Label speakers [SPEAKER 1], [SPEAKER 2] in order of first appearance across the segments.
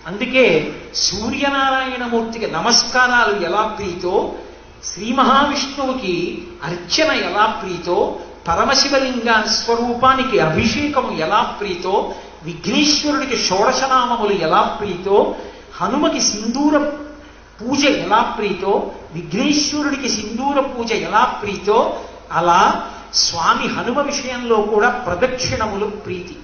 [SPEAKER 1] అందుకే సూర్యనారాయణమూర్తికి నమస్కారాలు ఎలా ప్రీతో, శ్రీ మహావిష్ణువుకి అర్చన ఎలా ప్రీతో, పరమశివలింగ స్వరూపానికి అభిషేకము ఎలా ప్రీతో, విఘ్నేశ్వరుడికి షోడశనామములు ఎలా ప్రీతో, హనుమకి సింధూర పూజ ఎలా ప్రీతో, విఘ్నేశ్వరుడికి సింధూర పూజ ఎలా ప్రీతో, అలా స్వామి హనుమ విషయంలో కూడా ప్రదక్షిణములు ప్రీతి.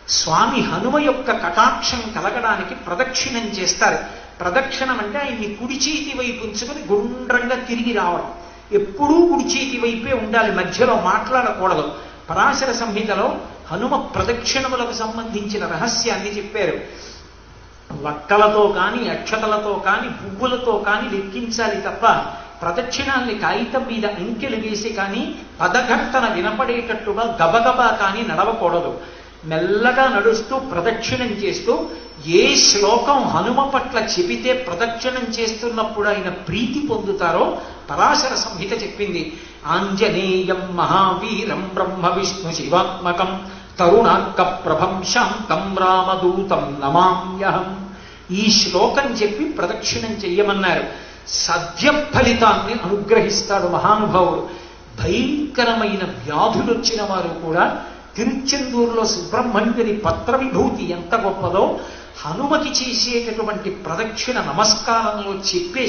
[SPEAKER 1] స్వామి హనుమ యొక్క కటాక్షం కలగడానికి ప్రదక్షిణం చేస్తారు. ప్రదక్షిణం అంటే ఆయన్ని కుడి చేతి వైపు ఉంచుకొని గుండ్రంగా తిరిగి రావడం. ఎప్పుడూ కుడి చేతి వైపే ఉండాలి, మధ్యలో మాట్లాడకూడదు. పరాశర సంహితలో హనుమ ప్రదక్షిణములకు సంబంధించిన రహస్యాన్ని చెప్పారు. వక్కలతో కానీ, అక్షతలతో కానీ, పువ్వులతో కానీ లెక్కించాలి తప్ప ప్రదక్షిణాల్ని కాగితం మీద అంకెలు వేసి కానీ పదఘట్టన వినపడేటట్టుగా గబగబా కానీ నడవకూడదు. మెల్లగా నడుస్తూ ప్రదక్షిణం చేస్తూ ఏ శ్లోకం హనుమ పట్ల చెబితే ప్రదక్షిణం చేస్తున్నప్పుడు ఆయన ప్రీతి పొందుతారో పరాశర సంహిత చెప్పింది. ఆంజనేయం మహావీరం బ్రహ్మ విష్ణు శివాత్మకం తరుణార్క ప్రభం శాంతం రామదూతం నమామ్యహం. ఈ శ్లోకం చెప్పి ప్రదక్షిణం చెయ్యమన్నారు. సద్య ఫలితాన్ని అనుగ్రహిస్తాడు మహానుభావుడు. భయంకరమైన వ్యాధులు వచ్చిన వారు కూడా తిరుచెందూరులో సుబ్రహ్మణ్యుని పత్ర విభూతి ఎంత గొప్పదో హనుమకి చేసేటటువంటి ప్రదక్షిణ నమస్కారంలో చెప్పే